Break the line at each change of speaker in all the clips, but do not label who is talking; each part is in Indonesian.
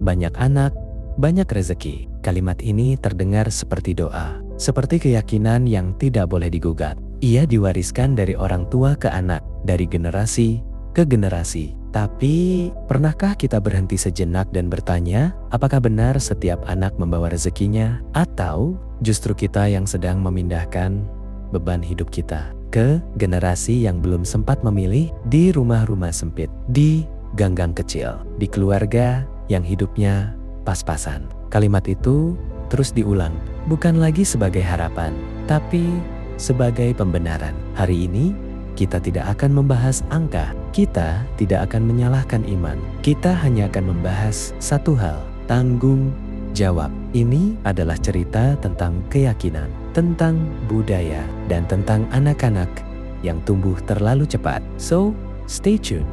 banyak anak, banyak rezeki. Kalimat ini terdengar seperti doa, seperti keyakinan yang tidak boleh digugat. Ia diwariskan dari orang tua ke anak, dari generasi ke generasi. Tapi, pernahkah kita berhenti sejenak dan bertanya, apakah benar setiap anak membawa rezekinya? Atau justru kita yang sedang memindahkan beban hidup kita ke generasi yang belum sempat memilih, di rumah-rumah sempit, di gang-gang kecil, di keluarga yang hidupnya pas-pasan. Kalimat itu terus diulang, bukan lagi sebagai harapan, tapi sebagai pembenaran. Hari ini, kita tidak akan membahas angka, kita tidak akan menyalahkan iman. Kita hanya akan membahas satu hal, tanggung jawab. Ini adalah cerita tentang keyakinan, tentang budaya, dan tentang anak-anak yang tumbuh terlalu cepat. So, stay tuned.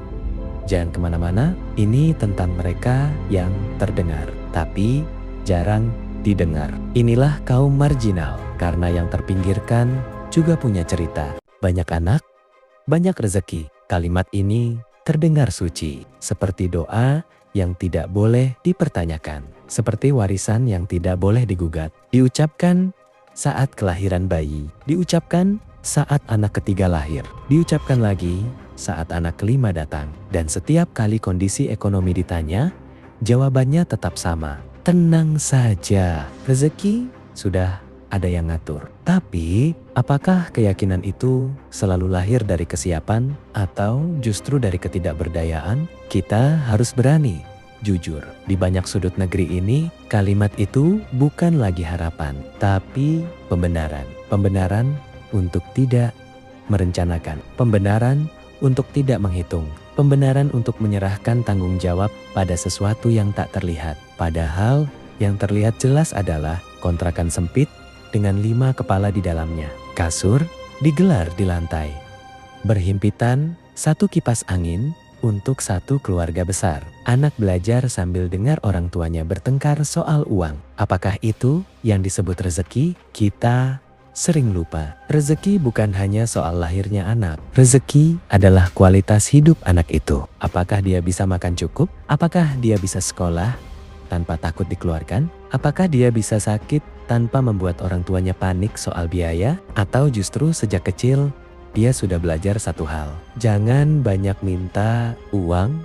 Jangan kemana-mana, ini tentang mereka yang terdengar, tapi jarang didengar. Inilah kaum marginal, karena yang terpinggirkan juga punya cerita. Banyak anak, banyak rezeki. Kalimat ini terdengar suci, seperti doa yang tidak boleh dipertanyakan, seperti warisan yang tidak boleh digugat. Diucapkan saat kelahiran bayi, diucapkan saat anak ketiga lahir, diucapkan lagi saat anak kelima datang. Dan setiap kali kondisi ekonomi ditanya, jawabannya tetap sama. Tenang saja, rezeki sudah ada yang ngatur. Tapi, apakah keyakinan itu selalu lahir dari kesiapan atau justru dari ketidakberdayaan? Kita harus berani, jujur. Di banyak sudut negeri ini, kalimat itu bukan lagi harapan, tapi pembenaran. Pembenaran untuk tidak merencanakan. Pembenaran untuk tidak menghitung. Pembenaran untuk menyerahkan tanggung jawab pada sesuatu yang tak terlihat. Padahal yang terlihat jelas adalah kontrakan sempit dengan 5 kepala di dalamnya. Kasur digelar di lantai. Berhimpitan 1 kipas angin untuk 1 keluarga besar. Anak belajar sambil dengar orang tuanya bertengkar soal uang. Apakah itu yang disebut rezeki? Kita sering lupa. Rezeki bukan hanya soal lahirnya anak. Rezeki adalah kualitas hidup anak itu. Apakah dia bisa makan cukup? Apakah dia bisa sekolah tanpa takut dikeluarkan? Apakah dia bisa sakit tanpa membuat orang tuanya panik soal biaya? Atau justru sejak kecil dia sudah belajar satu hal, jangan banyak minta uang,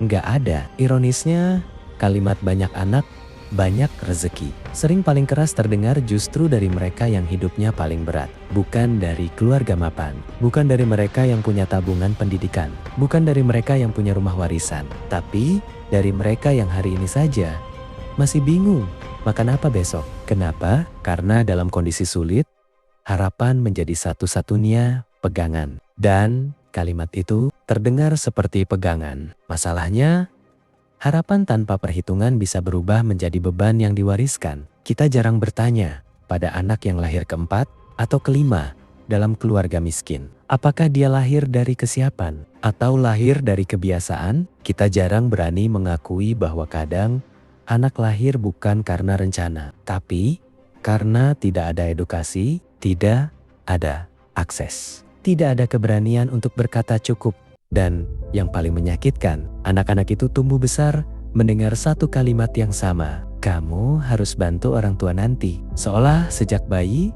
nggak ada. Ironisnya, kalimat banyak anak, banyak rezeki sering paling keras terdengar justru dari mereka yang hidupnya paling berat. Bukan dari keluarga mapan, bukan dari mereka yang punya tabungan pendidikan, bukan dari mereka yang punya rumah warisan, tapi dari mereka yang hari ini saja masih bingung makan apa besok. Kenapa? Karena dalam kondisi sulit, harapan menjadi satu-satunya pegangan. Dan kalimat itu terdengar seperti pegangan. Masalahnya, harapan tanpa perhitungan bisa berubah menjadi beban yang diwariskan. Kita jarang bertanya pada anak yang lahir keempat atau kelima dalam keluarga miskin. Apakah dia lahir dari kesiapan atau lahir dari kebiasaan? Kita jarang berani mengakui bahwa kadang anak lahir bukan karena rencana, tapi karena tidak ada edukasi, tidak ada akses, tidak ada keberanian untuk berkata cukup. Dan yang paling menyakitkan, anak-anak itu tumbuh besar mendengar satu kalimat yang sama, kamu harus bantu orang tua nanti. Seolah sejak bayi,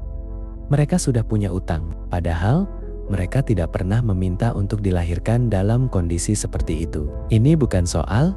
mereka sudah punya utang. Padahal, mereka tidak pernah meminta untuk dilahirkan dalam kondisi seperti itu. Ini bukan soal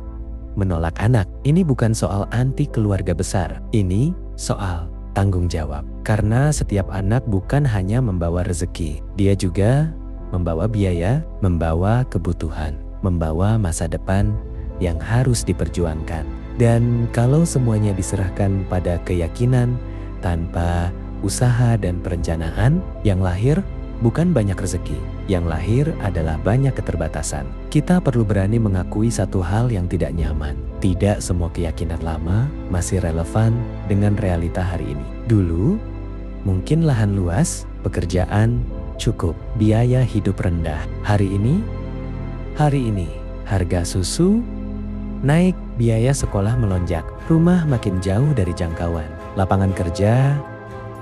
menolak anak. Ini bukan soal anti keluarga besar. Ini soal tanggung jawab. Karena setiap anak bukan hanya membawa rezeki. Dia juga membawa biaya, membawa kebutuhan, membawa masa depan yang harus diperjuangkan. Dan kalau semuanya diserahkan pada keyakinan tanpa usaha dan perencanaan, yang lahir bukan banyak rezeki, yang lahir adalah banyak keterbatasan. Kita perlu berani mengakui satu hal yang tidak nyaman. Tidak semua keyakinan lama masih relevan dengan realita hari ini. Dulu, mungkin lahan luas, pekerjaan cukup, biaya hidup rendah. Hari ini, harga susu naik, biaya sekolah melonjak, rumah makin jauh dari jangkauan, lapangan kerja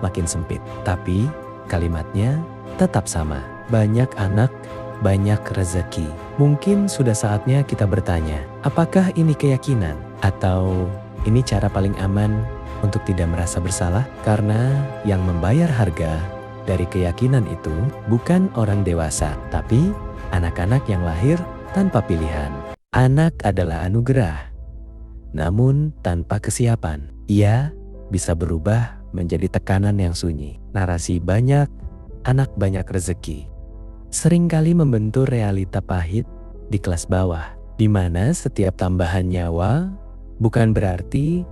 makin sempit. Tapi kalimatnya tetap sama, banyak anak, banyak rezeki. Mungkin sudah saatnya kita bertanya, apakah ini keyakinan Atau ini cara paling aman untuk tidak merasa bersalah? Karena yang membayar harga dari keyakinan itu bukan orang dewasa, tapi anak-anak yang lahir tanpa pilihan. Anak adalah anugerah, namun tanpa kesiapan, ia bisa berubah menjadi tekanan yang sunyi. Narasi banyak anak banyak rezeki seringkali membentur realita pahit di kelas bawah, di mana setiap tambahan nyawa bukan berarti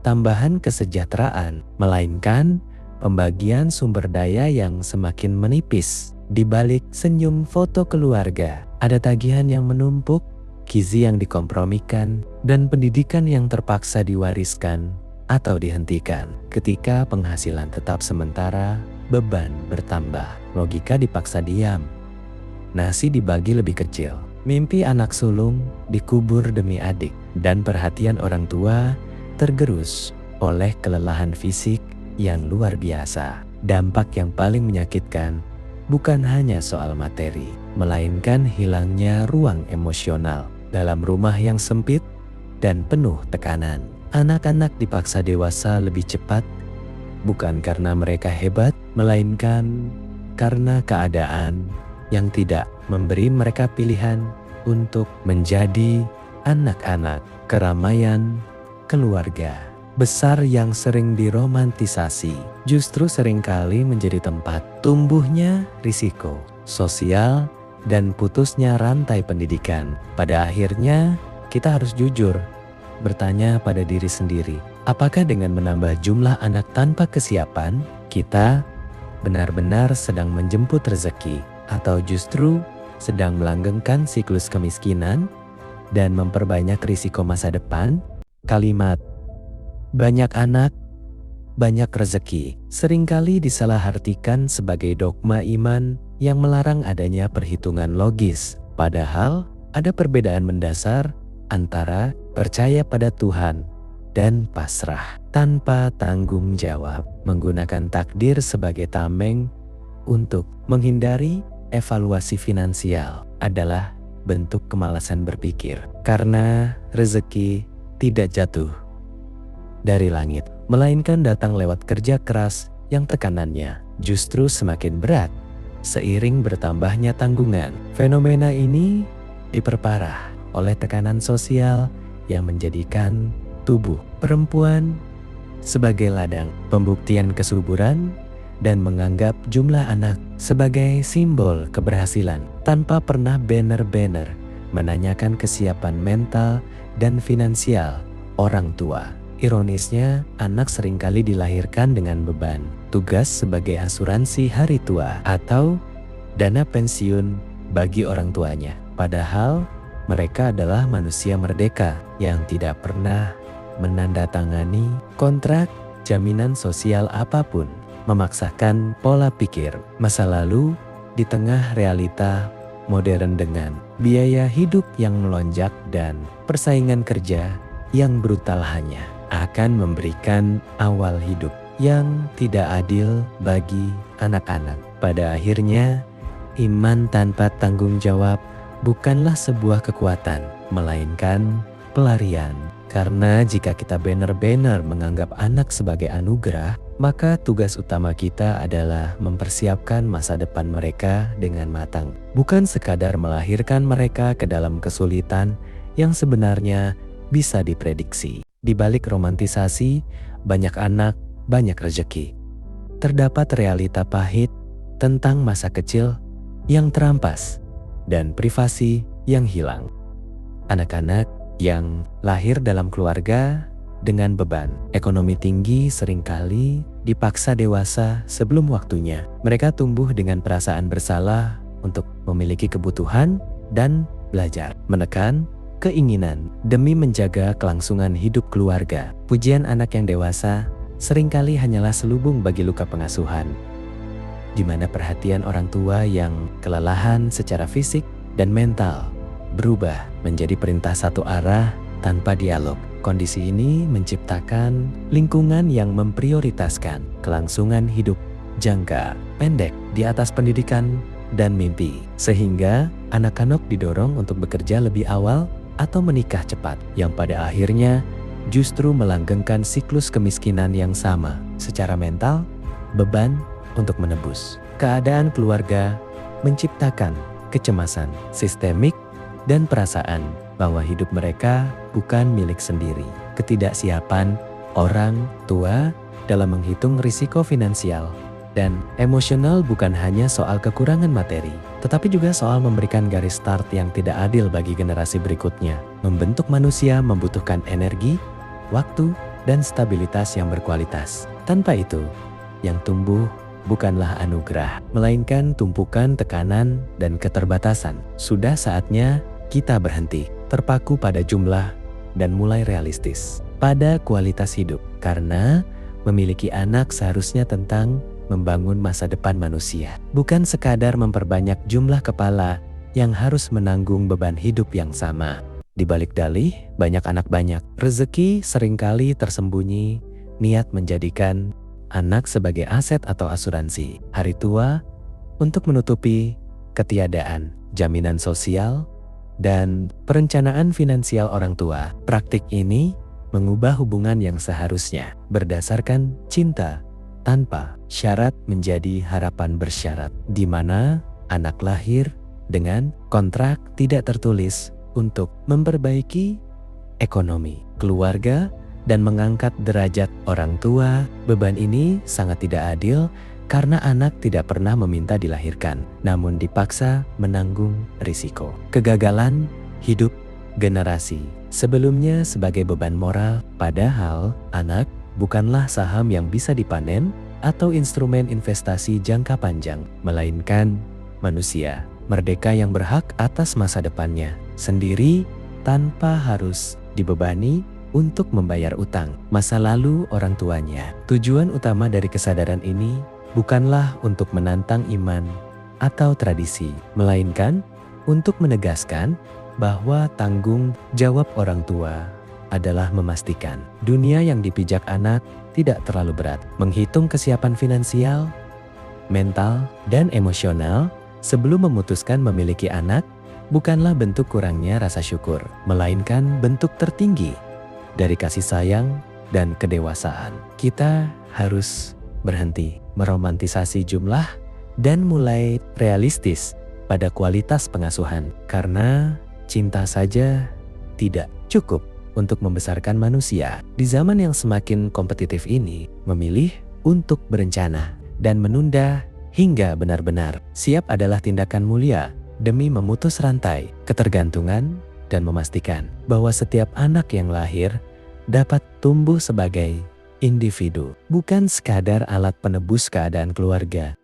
tambahan kesejahteraan, melainkan pembagian sumber daya yang semakin menipis. Di balik senyum foto keluarga, ada tagihan yang menumpuk, gizi yang dikompromikan, dan pendidikan yang terpaksa diwariskan atau dihentikan. Ketika penghasilan tetap sementara, beban bertambah. Logika dipaksa diam. Nasi dibagi lebih kecil. Mimpi anak sulung dikubur demi adik, dan perhatian orang tua tergerus oleh kelelahan fisik yang luar biasa. Dampak yang paling menyakitkan bukan hanya soal materi, melainkan hilangnya ruang emosional dalam rumah yang sempit dan penuh tekanan. Anak-anak dipaksa dewasa lebih cepat, bukan karena mereka hebat, melainkan karena keadaan yang tidak memberi mereka pilihan untuk menjadi anak-anak. Keramaian keluarga besar yang sering diromantisasi justru seringkali menjadi tempat tumbuhnya risiko sosial dan putusnya rantai pendidikan. Pada akhirnya, kita harus jujur bertanya pada diri sendiri, apakah dengan menambah jumlah anak tanpa kesiapan, kita benar-benar sedang menjemput rezeki, atau justru sedang melanggengkan siklus kemiskinan dan memperbanyak risiko masa depan? Kalimat banyak anak, banyak rezeki seringkali disalahartikan sebagai dogma iman yang melarang adanya perhitungan logis. Padahal ada perbedaan mendasar antara percaya pada Tuhan dan pasrah tanpa tanggung jawab, menggunakan takdir sebagai tameng untuk menghindari evaluasi finansial adalah bentuk kemalasan berpikir. Karena rezeki tidak jatuh dari langit, melainkan datang lewat kerja keras yang tekanannya justru semakin berat seiring bertambahnya tanggungan. Fenomena ini diperparah oleh tekanan sosial yang menjadikan tubuh perempuan sebagai ladang pembuktian kesuburan dan menganggap jumlah anak sebagai simbol keberhasilan tanpa pernah banner-banner menanyakan kesiapan mental dan finansial orang tua. Ironisnya, anak seringkali dilahirkan dengan beban tugas sebagai asuransi hari tua atau dana pensiun bagi orang tuanya. Padahal mereka adalah manusia merdeka yang tidak pernah menandatangani kontrak jaminan sosial apapun, memaksakan pola pikir masa lalu di tengah realita modern dengan biaya hidup yang melonjak dan persaingan kerja yang brutal hanya akan memberikan awal hidup yang tidak adil bagi anak-anak. Pada akhirnya, iman tanpa tanggung jawab bukanlah sebuah kekuatan, melainkan pelarian. Karena jika kita banner-banner menganggap anak sebagai anugerah, maka tugas utama kita adalah mempersiapkan masa depan mereka dengan matang. Bukan sekadar melahirkan mereka ke dalam kesulitan yang sebenarnya bisa diprediksi. Di balik romantisasi, banyak anak, banyak rezeki, terdapat realita pahit tentang masa kecil yang terampas dan privasi yang hilang. Anak-anak yang lahir dalam keluarga dengan beban ekonomi tinggi seringkali dipaksa dewasa sebelum waktunya. Mereka tumbuh dengan perasaan bersalah untuk memiliki kebutuhan dan belajar, menekan keinginan demi menjaga kelangsungan hidup keluarga. Pujian anak yang dewasa seringkali hanyalah selubung bagi luka pengasuhan, di mana perhatian orang tua yang kelelahan secara fisik dan mental berubah menjadi perintah satu arah tanpa dialog. Kondisi ini menciptakan lingkungan yang memprioritaskan kelangsungan hidup jangka pendek di atas pendidikan dan mimpi, sehingga anak-anak didorong untuk bekerja lebih awal atau menikah cepat, yang pada akhirnya justru melanggengkan siklus kemiskinan yang sama. Secara mental, beban untuk menebus keadaan keluarga menciptakan kecemasan sistemik dan perasaan bahwa hidup mereka bukan milik sendiri. Ketidaksiapan orang tua dalam menghitung risiko finansial dan emosional bukan hanya soal kekurangan materi, tetapi juga soal memberikan garis start yang tidak adil bagi generasi berikutnya. Membentuk manusia membutuhkan energi, waktu, dan stabilitas yang berkualitas. Tanpa itu, yang tumbuh bukanlah anugerah, melainkan tumpukan tekanan dan keterbatasan. Sudah saatnya kita berhenti terpaku pada jumlah dan mulai realistis pada kualitas hidup, karena memiliki anak seharusnya tentang membangun masa depan manusia, bukan sekadar memperbanyak jumlah kepala yang harus menanggung beban hidup yang sama. Di balik dalih banyak anak banyak rezeki, seringkali tersembunyi niat menjadikan anak sebagai aset atau asuransi hari tua untuk menutupi ketiadaan jaminan sosial dan perencanaan finansial orang tua. Praktik ini mengubah hubungan yang seharusnya berdasarkan cinta tanpa syarat menjadi harapan bersyarat, di mana anak lahir dengan kontrak tidak tertulis untuk memperbaiki ekonomi keluarga dan mengangkat derajat orang tua. Beban ini sangat tidak adil karena anak tidak pernah meminta dilahirkan, namun dipaksa menanggung risiko kegagalan hidup generasi sebelumnya sebagai beban moral. Padahal anak bukanlah saham yang bisa dipanen atau instrumen investasi jangka panjang, melainkan manusia merdeka yang berhak atas masa depannya sendiri tanpa harus dibebani untuk membayar utang masa lalu orang tuanya. Tujuan utama dari kesadaran ini bukanlah untuk menantang iman atau tradisi, melainkan untuk menegaskan bahwa tanggung jawab orang tua adalah memastikan dunia yang dipijak anak tidak terlalu berat. Menghitung kesiapan finansial, mental, dan emosional sebelum memutuskan memiliki anak bukanlah bentuk kurangnya rasa syukur, melainkan bentuk tertinggi dari kasih sayang dan kedewasaan. Kita harus berhenti meromantisasi jumlah dan mulai realistis pada kualitas pengasuhan, karena cinta saja tidak cukup untuk membesarkan manusia. Di zaman yang semakin kompetitif ini, memilih untuk berencana dan menunda hingga benar-benar siap adalah tindakan mulia demi memutus rantai ketergantungan dan memastikan bahwa setiap anak yang lahir dapat tumbuh sebagai individu, bukan sekadar alat penebus keadaan keluarga.